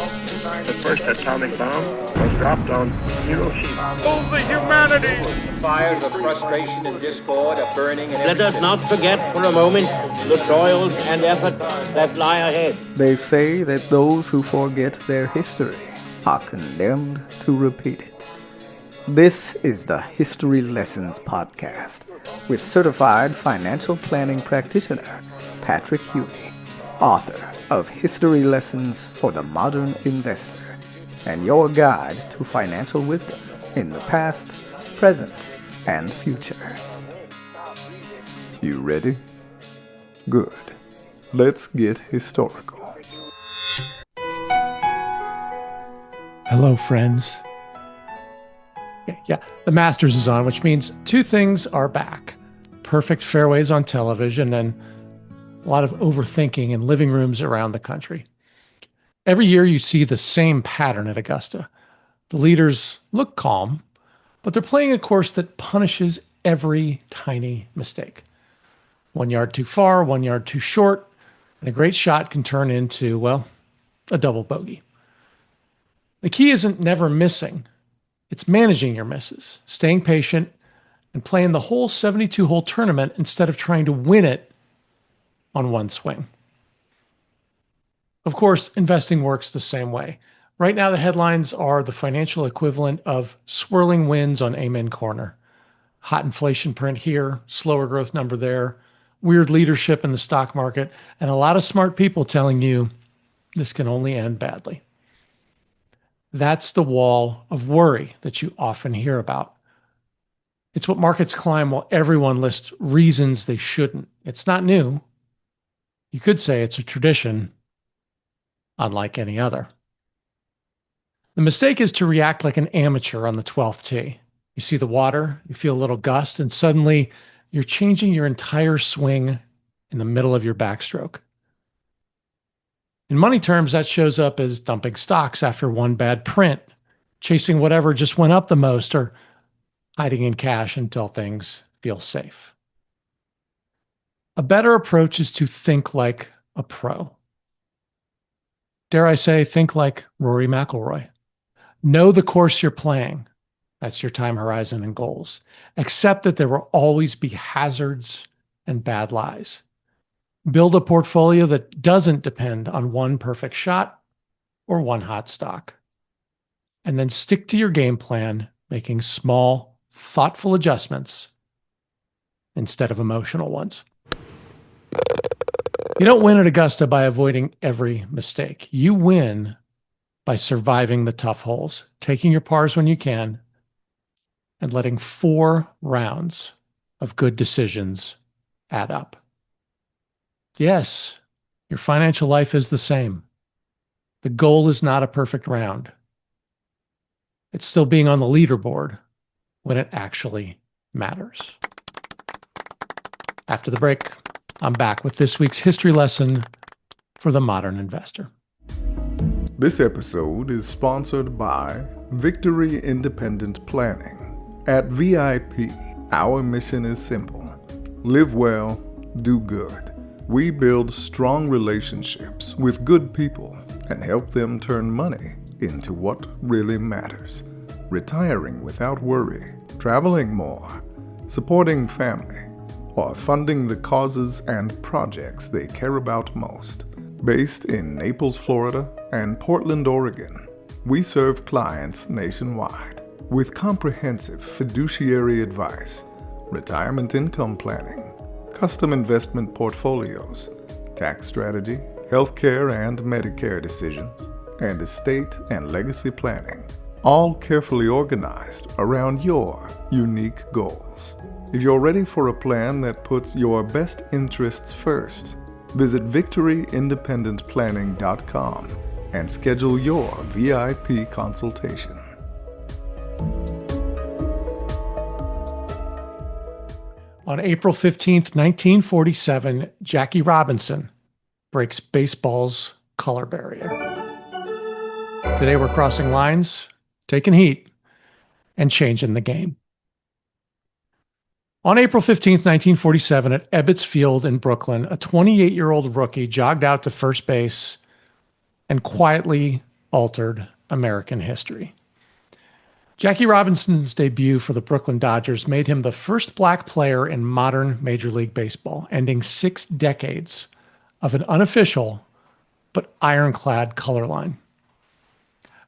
The first atomic bomb was dropped on Hiroshima. Over humanity! The fires of frustration and discord are burning in every Let us city. not forget for a moment the toils and efforts that lie ahead. They say that those who forget their history are condemned to repeat it. This is the History Lessons Podcast with certified financial planning practitioner Patrick Huey, author of History Lessons for the Modern Investor, and your guide to financial wisdom in the past, present, and future. You ready? Good. Let's get historical. Hello, friends. Yeah, the Masters is on, which means two things are back. Perfect fairways on television and a lot of overthinking in living rooms around the country. Every year you see the same pattern at Augusta. The leaders look calm, but they're playing a course that punishes every tiny mistake. 1 yard too far, 1 yard too short, and a great shot can turn into, well, a double bogey. The key isn't never missing. It's managing your misses, staying patient, and playing the whole 72-hole tournament instead of trying to win it on one swing. Of course, investing works the same way. Right now, the headlines are the financial equivalent of swirling winds on Amen Corner. Hot inflation print here, slower growth number there, weird leadership in the stock market, and a lot of smart people telling you this can only end badly. That's the wall of worry that you often hear about. It's what markets climb while everyone lists reasons they shouldn't. It's not new. You could say it's a tradition, unlike any other. The mistake is to react like an amateur on the 12th tee. You see the water, you feel a little gust, and suddenly you're changing your entire swing in the middle of your backstroke. In money terms, that shows up as dumping stocks after one bad print, chasing whatever just went up the most, or hiding in cash until things feel safe. A better approach is to think like a pro. Dare I say, think like Rory McIlroy. Know the course you're playing. That's your time horizon and goals. Accept that there will always be hazards and bad lies. Build a portfolio that doesn't depend on one perfect shot or one hot stock. And then stick to your game plan, making small, thoughtful adjustments instead of emotional ones. You don't win at Augusta by avoiding every mistake. You win by surviving the tough holes, taking your pars when you can, and letting 4 rounds of good decisions add up. Yes, your financial life is the same. The goal is not a perfect round. It's still being on the leaderboard when it actually matters. After the break, I'm back with this week's history lesson for the modern investor. This episode is sponsored by Victory Independent Planning. At VIP, our mission is simple. Live well, do good. We build strong relationships with good people and help them turn money into what really matters. Retiring without worry, traveling more, supporting family, or funding the causes and projects they care about most. Based in Naples, Florida, and Portland, Oregon, we serve clients nationwide with comprehensive fiduciary advice, retirement income planning, custom investment portfolios, tax strategy, healthcare and Medicare decisions, and estate and legacy planning, all carefully organized around your unique goals. If you're ready for a plan that puts your best interests first, visit victoryindependentplanning.com and schedule your VIP consultation. On April 15th, 1947, Jackie Robinson breaks baseball's color barrier. Today we're crossing lines, taking heat, and changing the game. On April 15, 1947, at Ebbets Field in Brooklyn, a 28-year-old rookie jogged out to first base and quietly altered American history. Jackie Robinson's debut for the Brooklyn Dodgers made him the first black player in modern Major League Baseball, ending 6 decades of an unofficial but ironclad color line.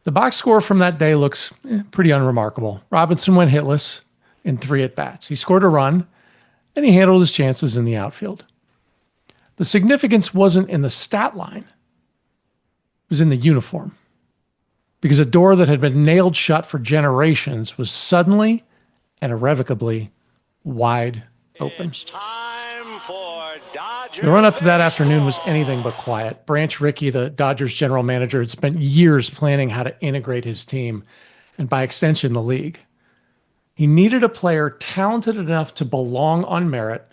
The box score from that day looks pretty unremarkable. Robinson went hitless in 3 at-bats. He scored a run, and he handled his chances in the outfield. The significance wasn't in the stat line. It was in the uniform. Because a door that had been nailed shut for generations was suddenly and irrevocably wide open. It's time for Dodger The run-up to that baseball. afternoon was anything but quiet. Branch Rickey, the Dodgers general manager, had spent years planning how to integrate his team, and by extension, the league. He needed a player talented enough to belong on merit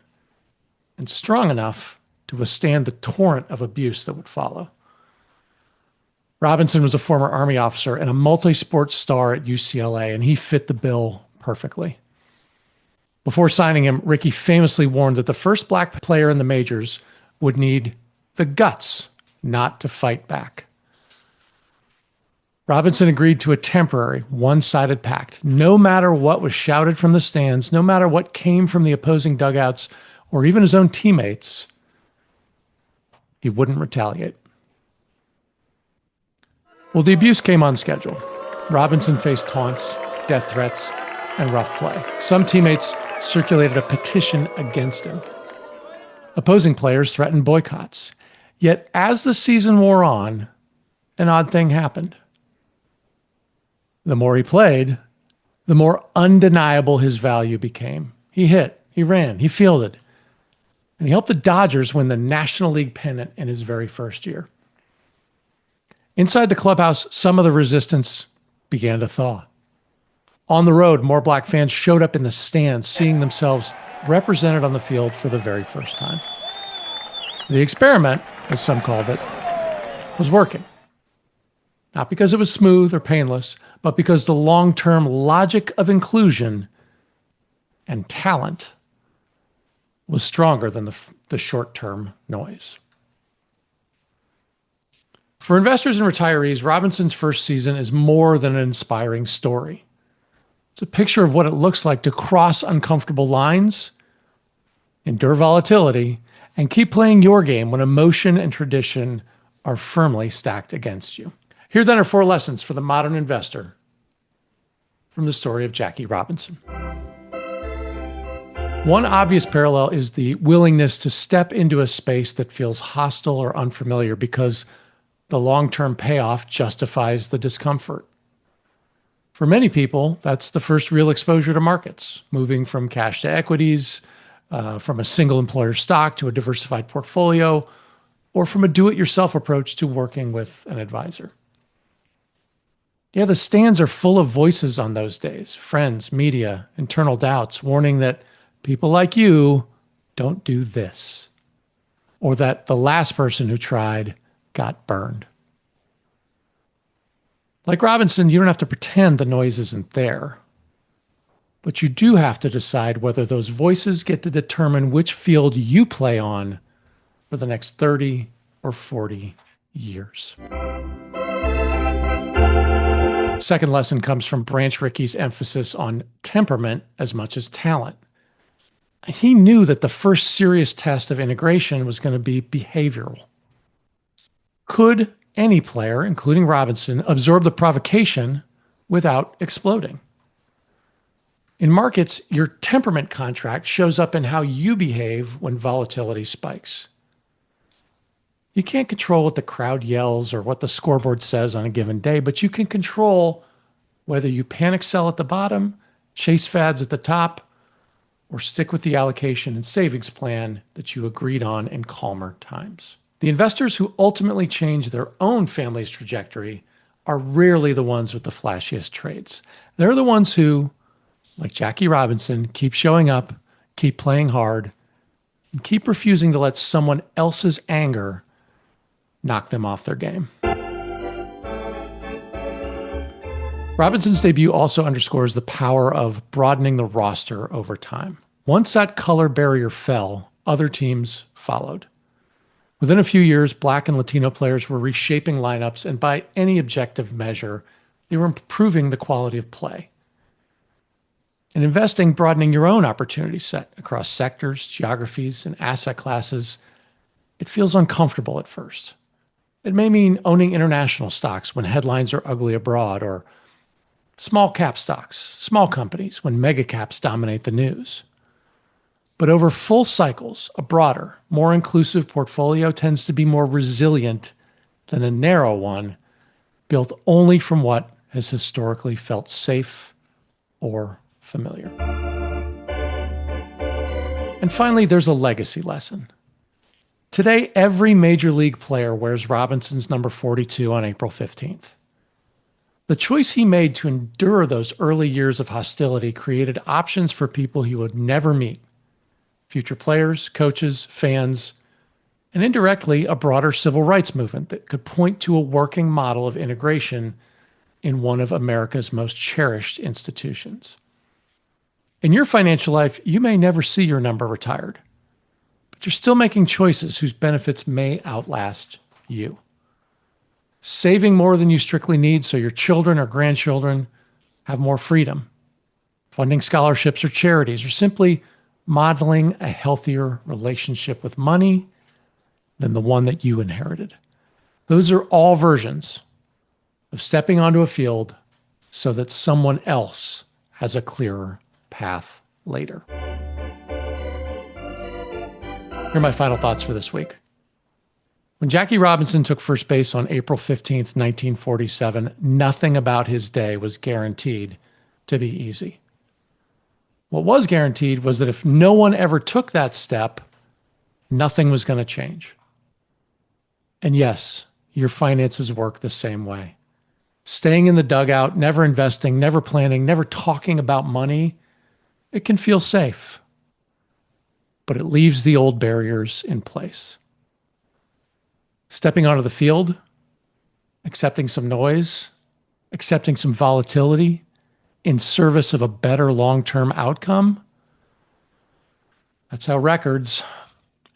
and strong enough to withstand the torrent of abuse that would follow. Robinson was a former Army officer and a multi-sport star at UCLA, and he fit the bill perfectly. Before signing him, Rickey famously warned that the first black player in the majors would need the guts not to fight back. Robinson agreed to a temporary, one-sided pact. No matter what was shouted from the stands, no matter what came from the opposing dugouts, or even his own teammates, he wouldn't retaliate. Well, the abuse came on schedule. Robinson faced taunts, death threats, and rough play. Some teammates circulated a petition against him. Opposing players threatened boycotts. Yet, as the season wore on, an odd thing happened. The more he played, the more undeniable his value became. He hit, he ran, he fielded, and he helped the Dodgers win the National League pennant in his very first year. Inside the clubhouse, some of the resistance began to thaw. On the road, more black fans showed up in the stands, seeing themselves represented on the field for the very first time. The experiment, as some called it, was working. Not because it was smooth or painless, but because the long-term logic of inclusion and talent was stronger than the short-term noise. For investors and retirees, Robinson's first season is more than an inspiring story. It's a picture of what it looks like to cross uncomfortable lines, endure volatility, and keep playing your game when emotion and tradition are firmly stacked against you. Here then are 4 lessons for the modern investor from the story of Jackie Robinson. One obvious parallel is the willingness to step into a space that feels hostile or unfamiliar because the long-term payoff justifies the discomfort. For many people, that's the first real exposure to markets, moving from cash to equities, from a single employer stock to a diversified portfolio, or from a do-it-yourself approach to working with an advisor. Yeah, the stands are full of voices on those days, friends, media, internal doubts, warning that people like you don't do this, or that the last person who tried got burned. Like Robinson, you don't have to pretend the noise isn't there, but you do have to decide whether those voices get to determine which field you play on for the next 30 or 40 years. Second lesson comes from Branch Rickey's emphasis on temperament as much as talent. He knew that the first serious test of integration was going to be behavioral. Could any player, including Robinson, absorb the provocation without exploding? In markets, your temperament contract shows up in how you behave when volatility spikes. You can't control what the crowd yells or what the scoreboard says on a given day, but you can control whether you panic sell at the bottom, chase fads at the top, or stick with the allocation and savings plan that you agreed on in calmer times. The investors who ultimately change their own family's trajectory are rarely the ones with the flashiest trades. They're the ones who, like Jackie Robinson, keep showing up, keep playing hard, and keep refusing to let someone else's anger knock them off their game. Robinson's debut also underscores the power of broadening the roster over time. Once that color barrier fell, other teams followed. Within a few years, Black and Latino players were reshaping lineups, and by any objective measure, they were improving the quality of play. And investing, broadening your own opportunity set across sectors, geographies, and asset classes, it feels uncomfortable at first. It may mean owning international stocks when headlines are ugly abroad, or small cap stocks, small companies when mega caps dominate the news. But over full cycles, a broader, more inclusive portfolio tends to be more resilient than a narrow one built only from what has historically felt safe or familiar. And finally, there's a legacy lesson. Today, every major league player wears Robinson's number 42 on April 15th. The choice he made to endure those early years of hostility created options for people he would never meet: future players, coaches, fans, and indirectly a broader civil rights movement that could point to a working model of integration in one of America's most cherished institutions. In your financial life, you may never see your number retired, but you're still making choices whose benefits may outlast you. Saving more than you strictly need so your children or grandchildren have more freedom. Funding scholarships or charities, or simply modeling a healthier relationship with money than the one that you inherited. Those are all versions of stepping onto a field so that someone else has a clearer path later. Here are my final thoughts for this week. When Jackie Robinson took first base on April 15th, 1947, nothing about his day was guaranteed to be easy. What was guaranteed was that if no one ever took that step, nothing was going to change. And yes, your finances work the same way. Staying in the dugout, never investing, never planning, never talking about money, it can feel safe. But it leaves the old barriers in place. Stepping onto the field, accepting some noise, accepting some volatility in service of a better long-term outcome, that's how records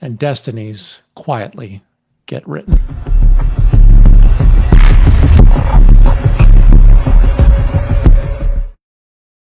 and destinies quietly get written.